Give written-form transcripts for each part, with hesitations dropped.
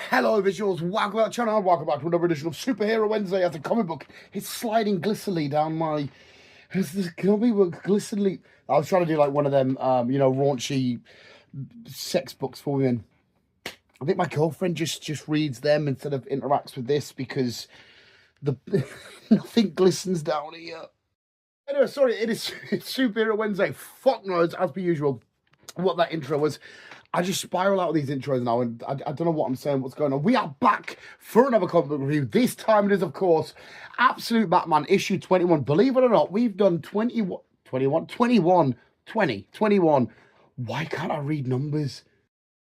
Hello visuals, welcome back to the channel, welcome back to another edition of Superhero Wednesday as a comic book. It's sliding glistenly down my... It's this comic book glistenly... I was trying to do like one of them, raunchy sex books for women. I think my girlfriend just reads them instead of interacts with this because nothing glistens down here. Anyway, sorry, it's Superhero Wednesday. Fuck knows, as per usual, what that intro was. I just spiral out of these intros now, and I don't know what I'm saying, what's going on. We are back for another comic book review. This time it is, of course, Absolute Batman, issue 21. Believe it or not, we've done 21. Why can't I read numbers?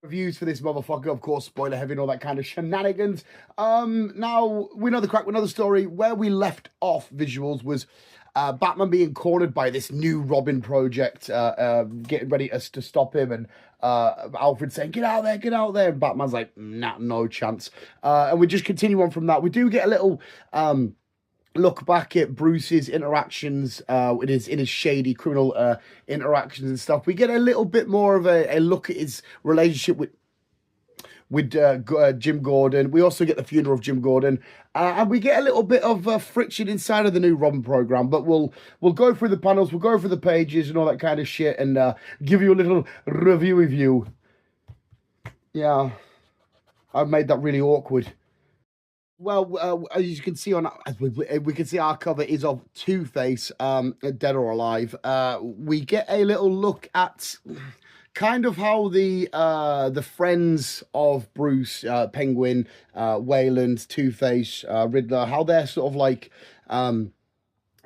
Reviews for this motherfucker, of course, spoiler heavy and all that kind of shenanigans. Now, we know the crack, we know the story. Where we left off, visuals, was Batman being cornered by this new Robin project, getting ready to stop him, and Alfred saying, get out there, and Batman's like, nah, no chance. And we just continue on from that. We do get a little look back at Bruce's interactions in his shady criminal interactions and stuff. We get a little bit more of a look at his relationship with Jim Gordon. We also get the funeral of Jim Gordon, and we get a little bit of friction inside of the new Robin program. But we'll go through the panels, we'll go through the pages and all that kind of shit, and give you a little review. Yeah, I've made that really awkward. Well, as you can see we can see our cover is of Two-Face, dead or alive. We get a little look at kind of how the friends of Bruce, Penguin, Wayland, Two-Face, Riddler, how they're sort of like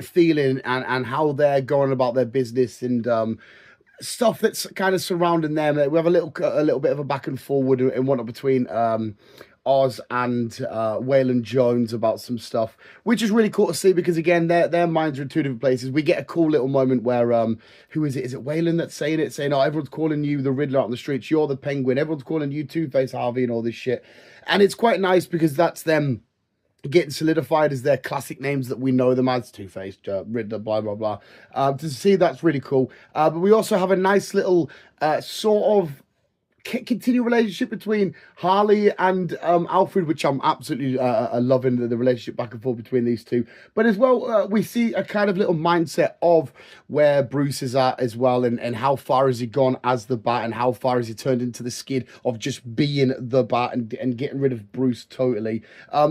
feeling and how they're going about their business and stuff that's kind of surrounding them. We have a little bit of a back and forward and whatnot between Oz and Wayland Jones about some stuff, which is really cool to see because, again, their minds are in two different places. We get a cool little moment where, who is it? Is it Wayland that's saying it? Saying, oh, everyone's calling you the Riddler out on the streets. You're the Penguin. Everyone's calling you Two-Face Harvey and all this shit. And it's quite nice because that's them getting solidified as their classic names that we know them as, Two-Face, Riddler, blah, blah, blah. To see that's really cool. But we also have a nice little sort of continued relationship between Harley and Alfred, which I'm absolutely loving the relationship back and forth between these two. But as well, we see a kind of little mindset of where Bruce is at as well, and how far has he gone as the Bat, and how far has he turned into the skid of just being the Bat and getting rid of Bruce totally.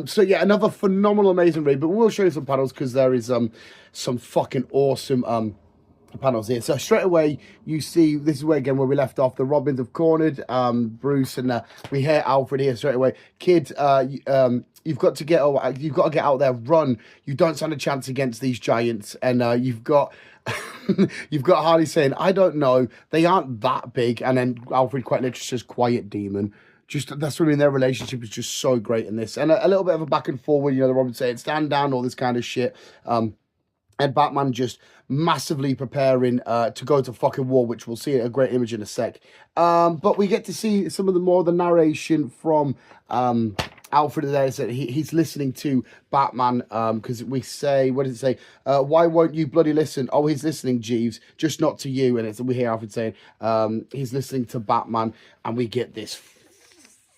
So yeah, another phenomenal, amazing read. But we'll show you some panels because there is some fucking awesome panels here. So straight away you see, this is where again where we left off, the Robins have cornered Bruce, and we hear Alfred here straight away. Kid, you've got to get out there, run. You don't stand a chance against these giants. And you've got Harley saying, I don't know, they aren't that big. And then Alfred quite literally says, quiet demon. Just, that's what I mean, their relationship is just so great in this. And a little bit of a back and forward, the Robin saying stand down, all this kind of shit. And Batman just massively preparing to go to fucking war, which we'll see a great image in a sec. But we get to see some of the narration from Alfred there. So he's listening to Batman because we say, what does it say? Why won't you bloody listen? Oh, he's listening, Jeeves, just not to you. And we hear Alfred saying he's listening to Batman, and we get this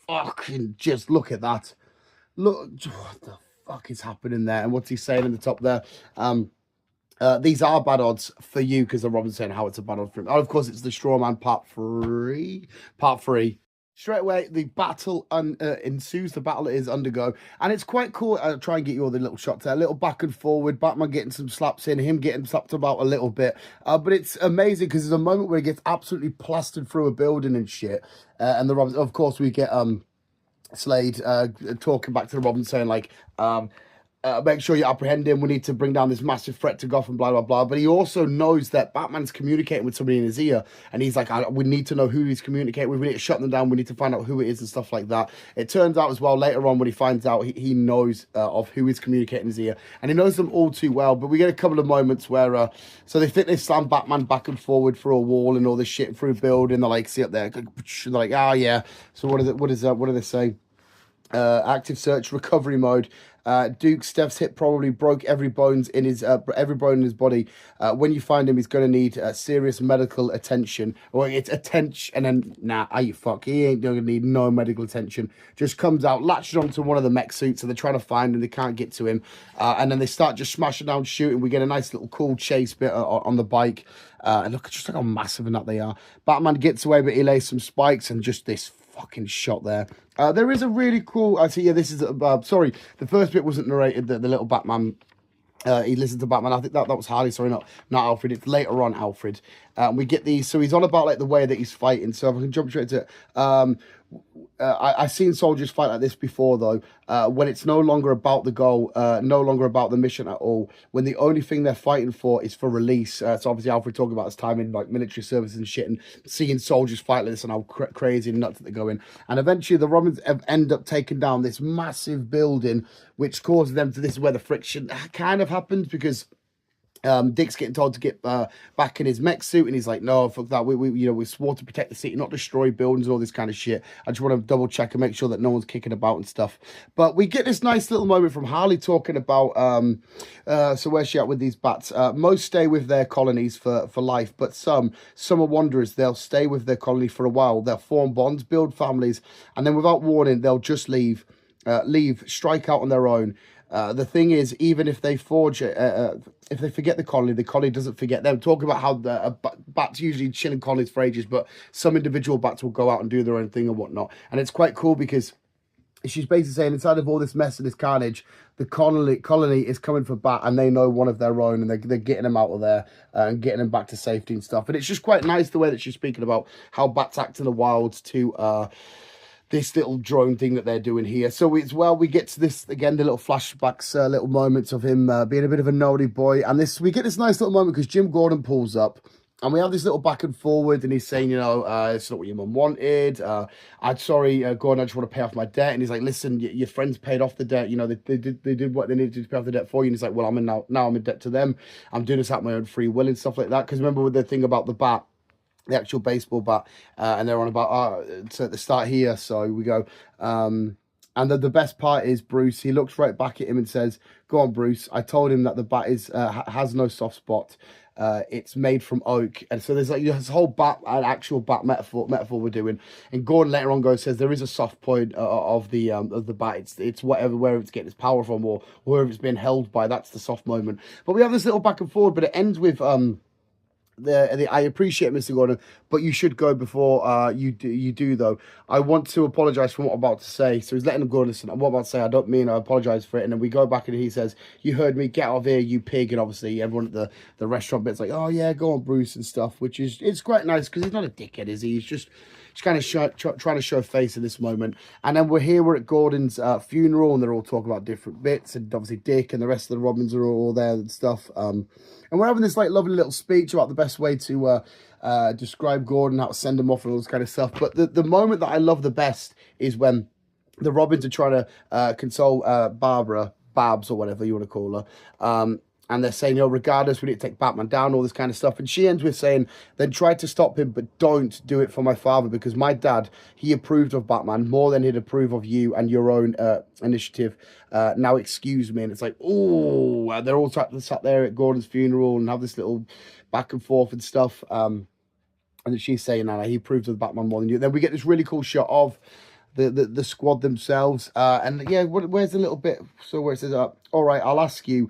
fucking, just look at that. Look, what the fuck is happening there? And what's he saying in the top there? These are bad odds for you, because the Robin's saying how it's a bad odd for him. Oh, of course, it's the Straw Man part 3. Straight away, the battle ensues. The battle is undergo, and it's quite cool. I'll try and get you all the little shots there. A little back and forward. Batman getting some slaps in, him getting slapped about a little bit. But it's amazing because there's a moment where he gets absolutely plastered through a building and shit. And the Robin, of course, we get Slade talking back to the Robin saying like, make sure you apprehend him. We need to bring down this massive threat to Gotham, blah, blah, blah. But he also knows that Batman's communicating with somebody in his ear. And he's like, we need to know who he's communicating with. We need to shut them down. We need to find out who it is and stuff like that. It turns out as well, later on when he finds out, he knows of who is communicating in his ear. And he knows them all too well. But we get a couple of moments where, so they think they slam Batman back and forward through a wall and all this shit through a building. They're like, see up there. They're like, ah, yeah. So what do they say? Active search recovery mode. Duke, Steph's hit probably broke every bone in his body. When you find him, he's going to need serious medical attention. Or it's attention, and then nah, are you fuck? He ain't going to need no medical attention. Just comes out, latches onto one of the mech suits, and they're trying to find him. They can't get to him, and then they start just smashing down, shooting. We get a nice little cool chase bit on the bike. And look, just look how massive and that they are. Batman gets away, but he lays some spikes, and just this fucking shot there. There is a really cool. I see. Yeah, this is. Sorry, the first bit wasn't narrated. The little Batman. He listened to Batman. I think that was Harley. Sorry, not Alfred. It's later on Alfred. We get these. So he's on about like the way that he's fighting. So if I can jump straight to it. I've seen soldiers fight like this before, though, when it's no longer about the goal, no longer about the mission at all, when the only thing they're fighting for is for release. So obviously Alfred talking about his time in like military service and shit, and seeing soldiers fight like this and how crazy and nuts that they're going. And eventually the Robins end up taking down this massive building, which causes them to, this is where the friction kind of happens, because Dick's getting told to get back in his mech suit, and he's like, "No, fuck that. We swore to protect the city, not destroy buildings and all this kind of shit. I just want to double check and make sure that no one's kicking about and stuff." But we get this nice little moment from Harley talking about so where's she at with these bats? Most stay with their colonies for life, but some are wanderers. They'll stay with their colony for a while. They'll form bonds, build families, and then without warning, they'll just leave, strike out on their own. The thing is, even if they forge, if they forget the colony doesn't forget them. Talking about how the bats usually chill in colonies for ages, but some individual bats will go out and do their own thing and whatnot. And it's quite cool because she's basically saying inside of all this mess and this carnage, the colony is coming for Bat, and they know one of their own, and they're getting them out of there and getting them back to safety and stuff. And it's just quite nice the way that she's speaking about how bats act in the wilds to this little drone thing that they're doing here. So we get to this again, the little flashbacks, little moments of him being a bit of a naughty boy, and we get this nice little moment because Jim Gordon pulls up, and we have this little back and forward, and he's saying, it's not what your mum wanted. I'm sorry, Gordon, I just want to pay off my debt. And he's like, listen, your friends paid off the debt. They did what they needed to pay off the debt for you. And he's like, well, now I'm in debt to them. I'm doing this at my own free will and stuff like that. Because remember with the thing about the bat, the actual baseball bat, and they're on about so at the start here. So we go, and the best part is Bruce. He looks right back at him and says, "Go on, Bruce. I told him that the bat has no soft spot. It's made from oak." And so there's like this whole bat, an actual bat metaphor we're doing. And Gordon later on says there is a soft point of the bat. It's where it's getting its power from, or wherever it's been held by. That's the soft moment. But we have this little back and forward, but it ends with I appreciate Mr. Gordon, but you should go before you do though. I want to apologize for what I'm about to say. So he's letting him go. Listen, what I'm about to say, I don't mean, I apologize for it. And then we go back and he says, "You heard me, get out of here, you pig." And obviously everyone at the restaurant bit's like, "Oh yeah, go on, Bruce," and stuff, which is, it's quite nice because he's not a dickhead, is he? He's just kind of trying to show face in this moment. And then we're at Gordon's funeral, and they're all talking about different bits, and obviously Dick and the rest of the Robins are all there and stuff. And we're having this like lovely little speech about the best way to describe Gordon, how to send him off and all this kind of stuff. But the moment that I love the best is when the Robins are trying to console Barbara, Babs, or whatever you want to call her. And they're saying, regardless, we need to take Batman down, all this kind of stuff. And she ends with saying, then try to stop him, but don't do it for my father, because my dad, he approved of Batman more than he'd approve of you and your own initiative. Now, excuse me. And it's like, oh, they're all sat there at Gordon's funeral and have this little back and forth and stuff. And she's saying, no, he approved of Batman more than you. Then we get this really cool shot of the squad themselves. And yeah, where's the little bit? So where it says, all right, I'll ask you.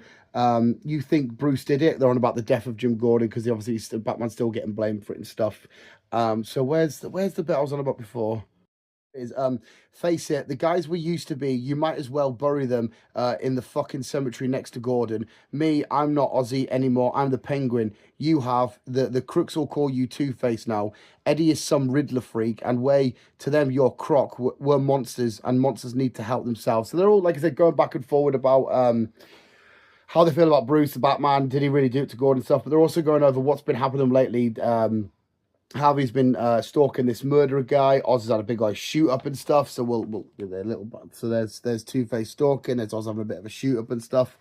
You think Bruce did it? They're on about the death of Jim Gordon because obviously Batman's still getting blamed for it and stuff. So where's the bit I was on about before? Is face it, the guys we used to be, you might as well bury them in the fucking cemetery next to Gordon. Me, I'm not Ozzy anymore. I'm the Penguin. You have the crooks will call you Two-Face now. Eddie is some Riddler freak, and Way, to them you're Croc. We're monsters, and monsters need to help themselves. So they're all, like I said, going back and forward about how they feel about Bruce, the Batman. Did he really do it to Gordon and stuff? But they're also going over what's been happening lately. Harvey's been stalking this murderer guy. Oz has had a big guy shoot up and stuff. So we'll do their little. So there's Two-Face stalking. There's Oz having a bit of a shoot up and stuff.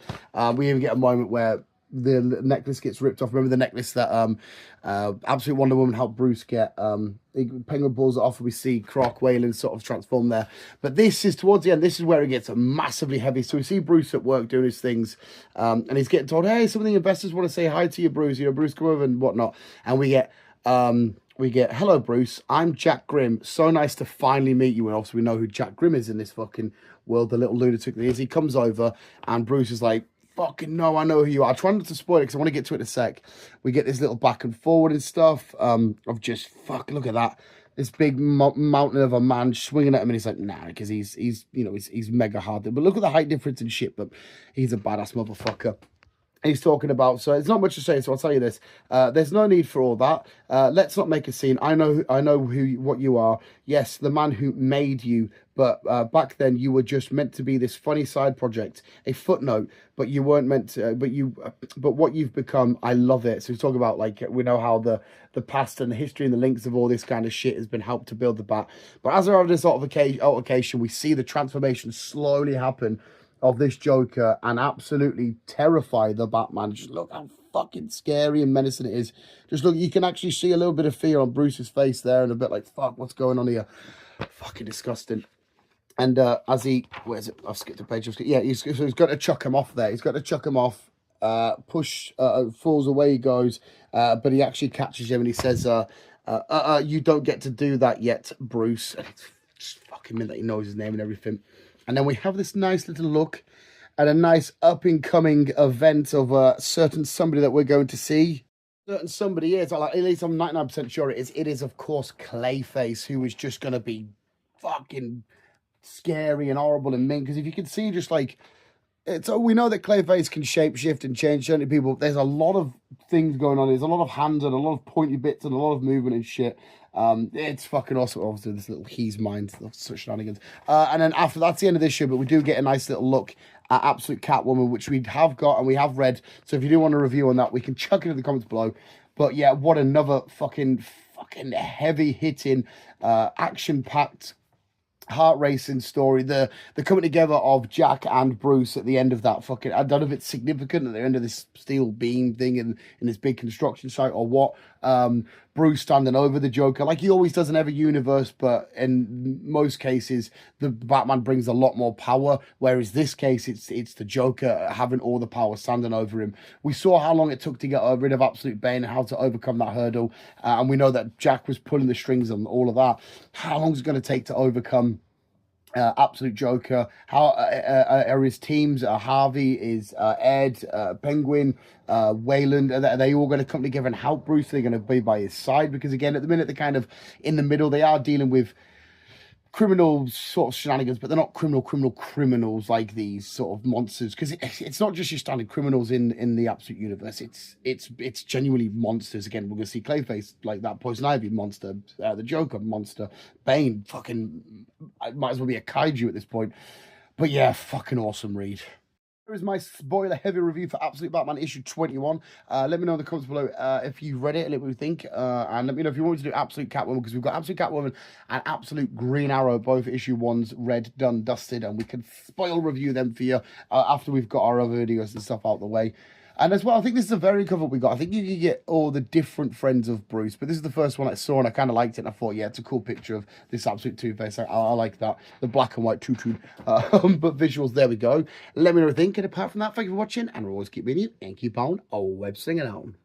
We even get a moment where the necklace gets ripped off. Remember the necklace that Absolute Wonder Woman helped Bruce get? Penguin pulls it off, and we see Croc Wayland sort of transform there. But this is towards the end. This is where it gets massively heavy. So we see Bruce at work doing his things, and he's getting told, "Hey, some of the investors want to say hi to you, Bruce. You know, Bruce, come over and whatnot." And we get, "Hello, Bruce. I'm Jack Grimm. So nice to finally meet you." And obviously, we know who Jack Grimm is in this fucking world, the little lunatic that he is. He comes over, and Bruce is like, "Fucking no, I know who you are." I try not to spoil it because I want to get to it in a sec. We get this little back and forward and stuff of just, fuck, look at that. This big mountain of a man swinging at him, and he's like, nah, because he's mega hard. But look at the height difference and shit, but he's a badass motherfucker. He's talking about, so it's not much to say, so I'll tell you this. There's no need for all that. Let's not make a scene. I know what you are. Yes, the man who made you, but back then you were just meant to be this funny side project, a footnote, but you weren't meant to, but what you've become, I love it. So we talk about, like, we know how the past and the history and the links of all this kind of shit has been helped to build the Bat. But as they're having this altercation, we see the transformation slowly happen of this Joker and absolutely terrify the Batman. Just look how fucking scary and menacing it is. Just look, you can actually see a little bit of fear on Bruce's face there, and a bit like, fuck, what's going on here? Fucking disgusting. And as he, where is it? I've skipped a page. Yeah, he's got to chuck him off there. He's got to chuck him off. Falls away he goes, but he actually catches him, and he says, "You don't get to do that yet, Bruce." And it's just fucking mean that he knows his name and everything. And then we have this nice little look at a nice up-and-coming event of a certain somebody that we're going to see. Certain somebody is, at least I'm 99% sure it is. It is, of course, Clayface, who is just going to be fucking scary and horrible and mean. Because if you can see, just like, we know that Clayface can shapeshift and change certain people. There's a lot of things going on. There's a lot of hands and a lot of pointy bits and a lot of movement and shit. It's fucking awesome. Obviously, this little he's mind, such shenanigans. And then after that's the end of this show, but we do get a nice little look at Absolute Catwoman, which we have got and we have read. So if you do want a review on that, we can chuck it in the comments below. But yeah, what another fucking heavy hitting, action-packed, heart-racing story. The coming together of Jack and Bruce at the end of that fucking, I don't know if it's significant at the end of this steel beam thing in this big construction site or what. Bruce standing over the Joker like he always does in every universe, but in most cases the Batman brings a lot more power, whereas this case it's the Joker having all the power standing over him. We saw how long it took to get rid of Absolute Bane and how to overcome that hurdle, and we know that Jack was pulling the strings on all of that. How long is it going to take to overcome Absolute Joker? How are his teams? Harvey, is Ed, Penguin, Wayland, are they all going to come together and help Bruce? They're going to be by his side, because again, at the minute they're kind of in the middle. They are dealing with criminal sort of shenanigans, but they're not criminals like these sort of monsters, because it's not just your standard criminals in the Absolute universe. It's genuinely monsters. Again, we're gonna see Clayface like that, Poison Ivy monster, the Joker monster, Bane fucking might as well be a kaiju at this point. But yeah, fucking awesome read. Here is my spoiler heavy review for Absolute Batman issue 21. Let me know in the comments below if you read it and let me know what you think. And let me know if you want me to do Absolute Catwoman, because we've got Absolute Catwoman and Absolute Green Arrow, both issue 1s read, done, dusted, and we can spoil review them for you after we've got our other videos and stuff out the way. And as well, I think this is a variant cover we got. I think you can get all the different friends of Bruce, but this is the first one I saw, and I kind of liked it, and I thought, yeah, it's a cool picture of this Absolute Two-Face. I like that. The black and white tutu. But visuals, there we go. Let me know what you think, and apart from that, thank you for watching, and we'll always keep being you, and keep on web slinging on.